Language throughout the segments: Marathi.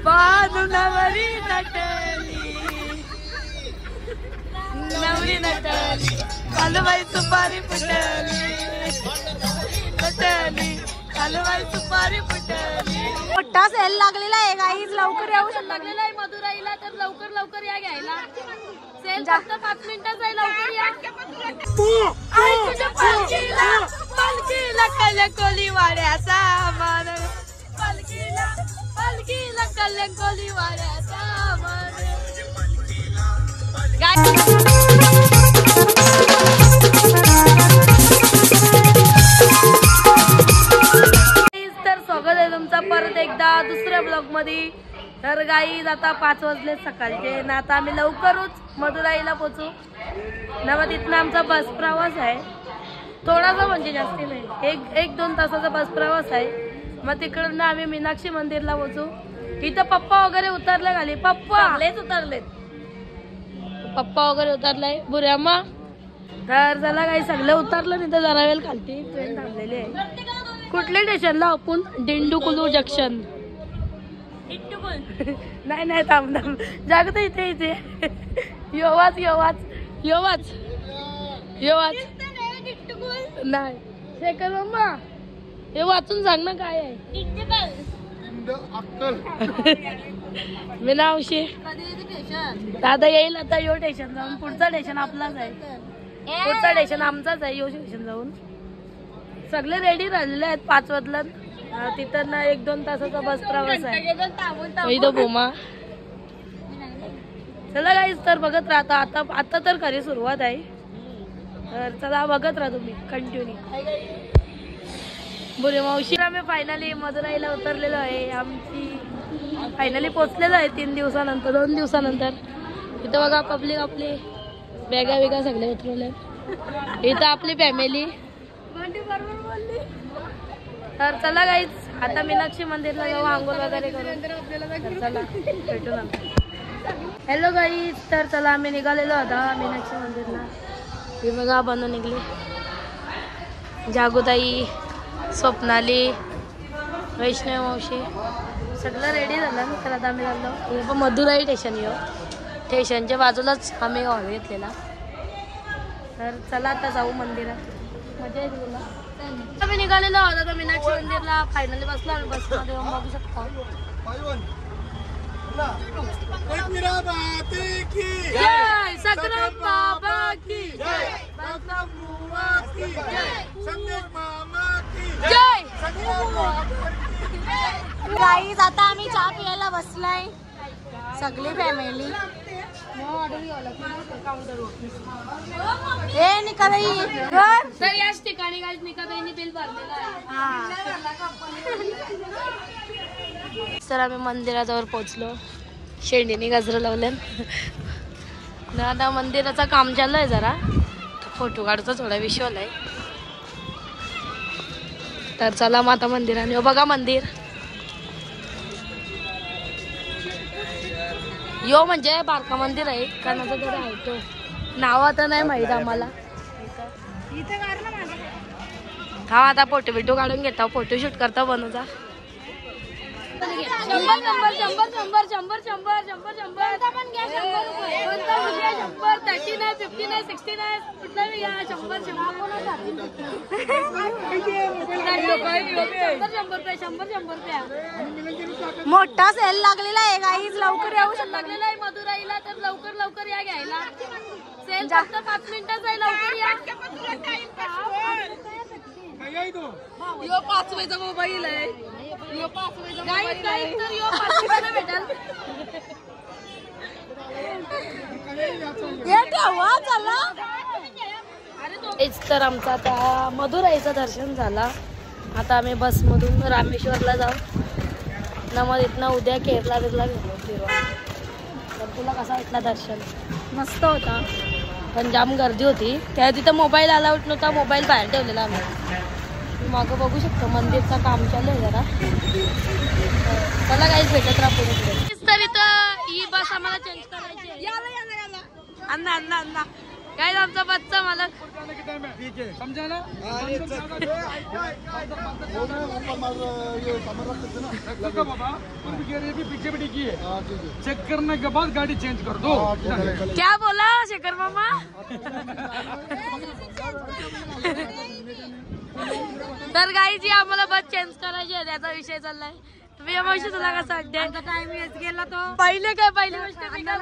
बानू नवरी नटली नवरी नटली हलवाई सुपारी फुटली नटली हलवाई सुपारी फुटली। मोठा सेल लागलेला आहे गाईज, लवकर येऊ लागलेला आहे मदुराईला, तर लवकर लवकर या घ्यायला। सेल फक्त 5 मिनिटाचा आहे, लवकर या। पालखीला कलकोली वाड्याचा मान पालखीला पालखीला कलकोली वाड्याचा मान। तर स्वागत आहे तुमचा परत एकदा दुसऱ्या ब्लॉग मध्ये। तर गाईज आता 5 वाजले सकाळचे ना, आता आम्ही लवकरच मदुराईला पोहोचू ना। मग तिथनं आमचा बस प्रवास आहे, थोडासा म्हणजे जास्ती नाही, 1-2 तासाचा बस प्रवास आहे। मग तिकडनं आम्ही मीनाक्षी मंदिरला पोहोचू। इथं पप्पा वगैरे उतरले खाली, पप्पा उतरलेत, पप्पा वगैरे उतरलाय बुऱ्यामा। तर चला काही सगळं उतरलं नाही तर जरा वेळ खालती ट्रेन थांबलेली आहे। कुठल्या स्टेशनला आपण? डिंडुकुलू जंक्शन नाही नाही थांब थांब जागत इथे इथे योवाच योवाच योवाच योवाच नाही शेखर मम्मा हे वाचून सांग ना काय आहे। मी नावशी दादा येईल आता। यो स्टेशन जाऊन पुढचा स्टेशन आपलाच आहे, पुढचा स्टेशन आमचाच आहे। यो स्टेशन जाऊन सगळे रेडी राहिलेले आहेत 5 वाजला। तिथं ना 1-2 तासाचा बस प्रवास आहे बोमा। चला गाईज तर बघत राहता, आता तर खरी सुरुवात आहे। तर चला बघत राहा तुम्ही कंटिन्यू। बुरे मावशी आम्ही फायनली मदुराईला उतरलेलो आहे, आमची फायनली पोचलेलो आहे 3 दिवसानंतर 2 दिवसानंतर। इथं बघा पब्लिक आपली बॅगा वेगा सगळे उतरवले, इथं आपली फॅमिली। तर चला गाईज आता मीनाक्षी मंदिरला जाऊ, आंघोळ वगैरे करू। चला भेटू ना। हॅलो गाईज, तर चला आम्ही निघालेलो होता मीनाक्षी मंदिरला। हे बघा बनून निघले जागोताई, स्वप्नाली, वैष्णव मावशी सगळं रेडी झालं। तर आता आम्ही चाललो मदुराई स्टेशन, येऊ स्टेशनच्या बाजूलाच आम्ही हॉल घेतलेला। तर चला आता जाऊ मंदिरात, मजा येते तुला। आम्ही निघालेलो होता तर मीनाक्षी मंदिरला फायनली बसलो आम्ही बसमध्ये, येऊन बघू शकतो। जय सकराम बाबा की जय, जय। गाईज आता आम्ही चहा प्यायला बसलाय सगळी फॅमिली। हे निकाबाई तर याच ठिकाणी गाईज निकाबाईंनी बिल भरलेलं आहे। तर आम्ही मंदिराजवळ पोहोचलो, शेंडीने गजरं लावले ना। आता मंदिराचं काम चालू आहे, जरा फोटो काढतो, थोडा विश्वाल आहे। तर चला माता मंदिराने बघा मंदिर यो म्हणजे बारका मंदिर आहे, कानाचं तरी आहे तो, नाव आता नाही माहित आम्हाला। हा आता फोटो बिटो काढून घेता, फोटोशूट करता बनवता। 100 100 100 100 100 100 100 39 59 69 कुठला बी घ्या 100 100 मोठा सेल लागलेला आहे गाईज, लवकर येऊ लागलेला आहे मदुराईला, तर लवकर लवकर या घ्यायला। सेल फक्त 5 मिनिटाचा आहे, लवकर या। यो 5 रुपयाचा मोबाईल आहे, यो 5 रुपयाचा मोबाईल आहे, तर यो 5 रुपयाला भेटेल। तर आमचं आता मदुराईचं दर्शन झाला। आता आम्ही बसमधून रामेश्वरला जाऊ ना, मग इथनं उद्या केरला बिरला घेऊ फिरवा। तर तुला कसा वाटला दर्शन? मस्त होता, पण जाम गर्दी होती, त्या तिथं मोबाईल अलाउड नव्हता, मोबाईल बाहेर ठेवलेला आम्ही। मागं बघू शकतो मंदिरचं काम चालू आहे जरा। चला काहीच भेटत राहतो तर इथं ही बस आम्हाला चेंज करायची आहे। अन्ना अन्ना अन्ना काय आमचा बच्चा मला समझा ना बाबा पीछे भी डिगी है चेक करने के बाद गाड़ी चेंज कर दो क्या बोला शेखर मामा तर गाई जी आम्हाला बस चेंज करायची आहे त्याचा विषय चाललाय तुम्ही मावशी तुला कसं वाटते टाइम गेला तो पहिली गोष्ट मी काय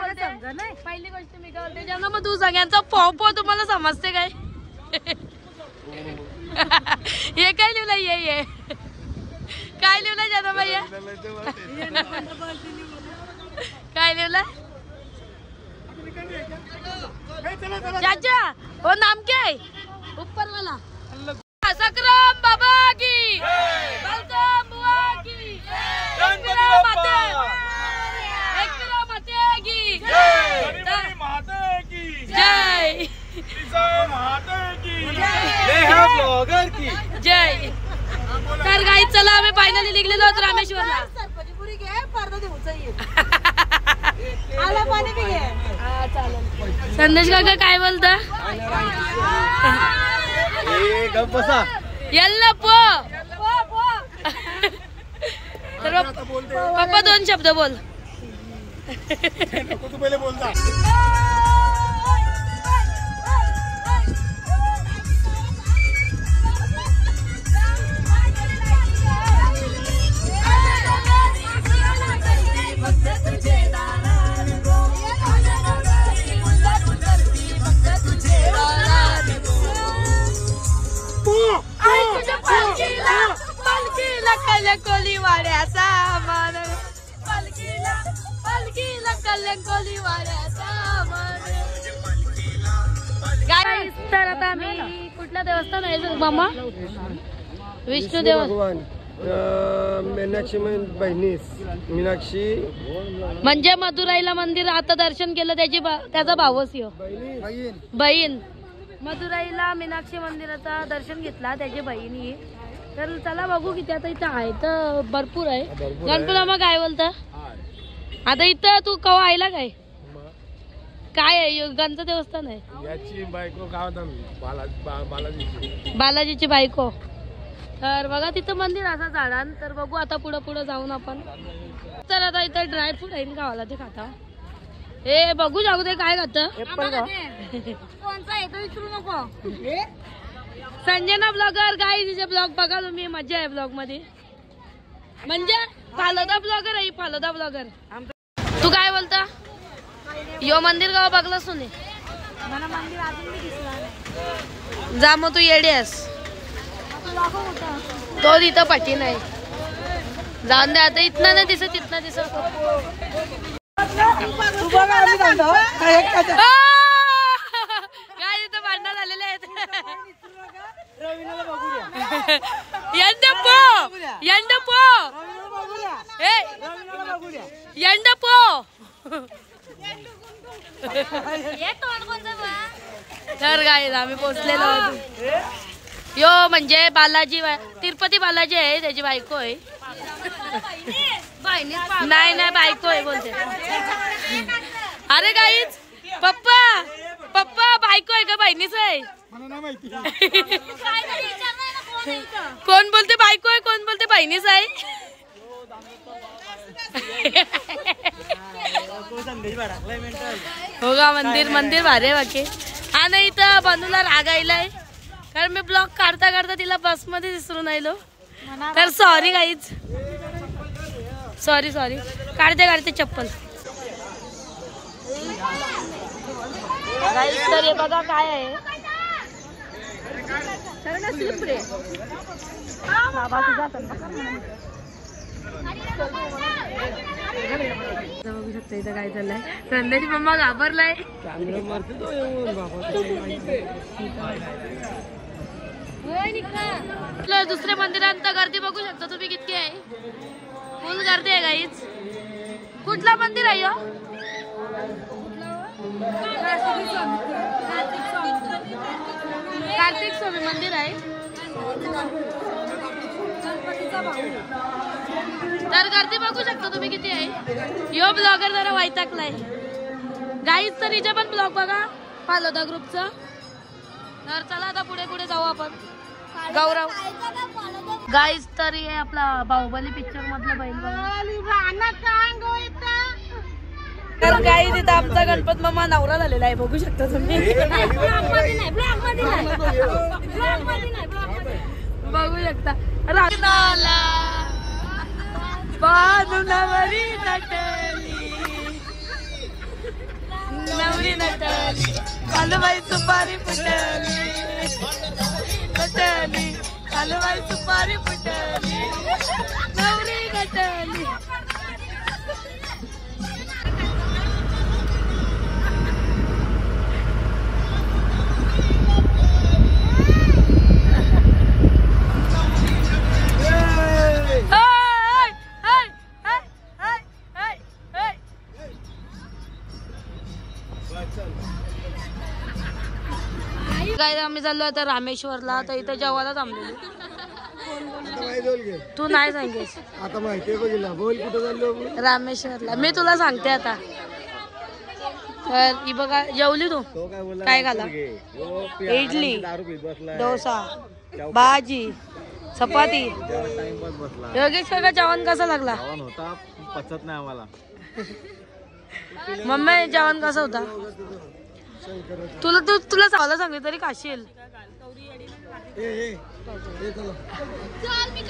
बोलते जेव्हा मग तू सगळ्यांचा पॉपो तुम्हाला समजते काय हे काय लिहिलं ये काय लिहिलं जादा भैया काय लिहिलं चाचा वो नाम क्या है ऊपर वाला सकराम बाबा की बलराम बुआ की एकविरा माते की जय ब्लॉगर की जय तर गाई चला आम्ही फायनली निघलेलो आहोत रामेश्वरला संदेश काका काय बोलता यल्लप्पो तर पप्पा दोन शब्द बोल तू पहिले बोलता कोलीवाड्याचा मान पलकीला कोलीवाड्याचा मान गाईस तर आता आम्ही कुठलं देवस्थान आहे मामा विष्णू देवस्थान मीनाक्षी मीनाक्षी म्हणजे मदुराईला मंदिर आता दर्शन केलं त्याचा भावच यो बहीण मदुराईला मीनाक्षी मंदिराचा दर्शन घेतला त्याची बहिणी तर चला बघू किती आता इथं आहे तर भरपूर आहे गणपती काय बोलता आता इथं तू कवा आयला काय आहे गणचं देवस्थान आहे याची बायको गावात बालाजीची बायको तर बघा तिथं मंदिर असं झाडान तर बघू आता पुढे जाऊन आपण तर आता इथं ड्रायफ्रूट आहे गावाला ते खाता हे बघू जाऊ दे काय खात कोणता आहे तो विचारू नको संजना ब्लॉगर गाई तिचे ब्लॉग बघा तुम्ही मजा आहे ब्लॉग मध्ये म्हणजे फालुदा ब्लॉगर आहे फालुदा ब्लॉगर तू काय बोलता यो मंदिर गाव बघलास तू जा मग तू येडीस तो तिथं पटी नाही जाऊन दे आता इथनं नाही दिसत इथनं दिसत काय तिथं भांडण झालेले आहेत तर काय आम्ही पोचलेलो यो म्हणजे बालाजी तिरुपती बालाजी आहे त्याची बायको आहे नाही बायको आहे बोलते अरे गाईच पप्पा बायको आहे का बहिणीच आहे कोण बोलते बायको आहे कोण बोलते बहिणीच आहे हो का मंदिर भारी बाकी हा नाही तर बनूला रागायलाय कारण मी ब्लॉग काढता तिला बस मध्ये विसरून आलो तर सॉरी गाईज सॉरी काढते चप्पल तर हे बघा काय आहे बघू शकता इथं काय चाललंय संध्याची मम्मा घाबरलाय दुसऱ्या मंदिरात गर्दी बघू शकता तुम्ही किती आहे फुल गर्दी आहे गाईच कुठला मंदिर आहे कार्तिक स्वामी मंदिर आहे तर गर्दी बघू शकता तुम्ही किती आहे यो ब्लॉगर जरा वैतागलाय गाईच तर हिचे पण ब्लॉग बघा फालोदा ग्रुपचं. तर चला आता पुढे पुढे जाऊ आपण. गौरव गाईज तरी हे आपला बाहुबली पिक्चर मधलं बैल तर गाई तिथं आमचा गणपत मामा नवरा झालेला आहे बघू शकता तुम्ही. बघू शकता रानाला नवरी नटली नवरी नटली कालूबाई सुपारी फुटली नटली कालूबाई सुपारी फुटली नवरी नटली. काय आम्ही चाललो आता रामेश्वरला. तर इथं जेवायला थांबलेलो. तू नाही सांगेस आता माहिती बोल कुठं चाललो रामेश्वरला. मी तुला सांगते आता. तर ही बघा जेवली तू काय घाला इडली डोसा भाजी चपाती. योगेश का जेवण कसं लागला? होता पचत नाही आम्हाला. मम्मी जेवण कसं होता? तुला चावला सांगते तरी खाशील.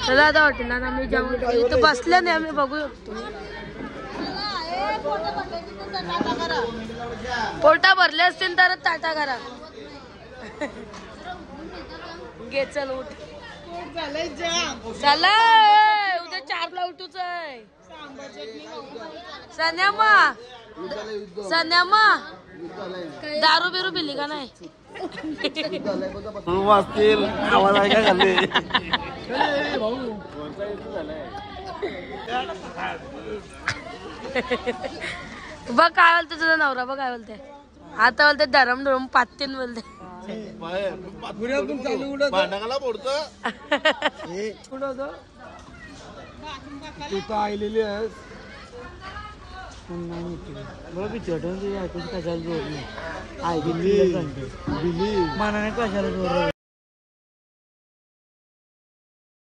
चला आता हॉटेलला आम्ही जेवण इथं बसल्या नाही आम्ही बघू शकतो. पोटा भरले असतील तरच टाटा करा. घे चल उठ. चला उद्या 4ला उठूच आहे. सन्यामा दारू बिरू पिली का नाही? वाचतील आवाज आहे का खाल्ले. बघ काय बोलते तुझा नवरा. बघ काय बोलते आता. बोलते धरम धरून पातीन बोलते. भांडणाला बोलतो तू तर आलेली आहेस. कशाला मनाने कशाला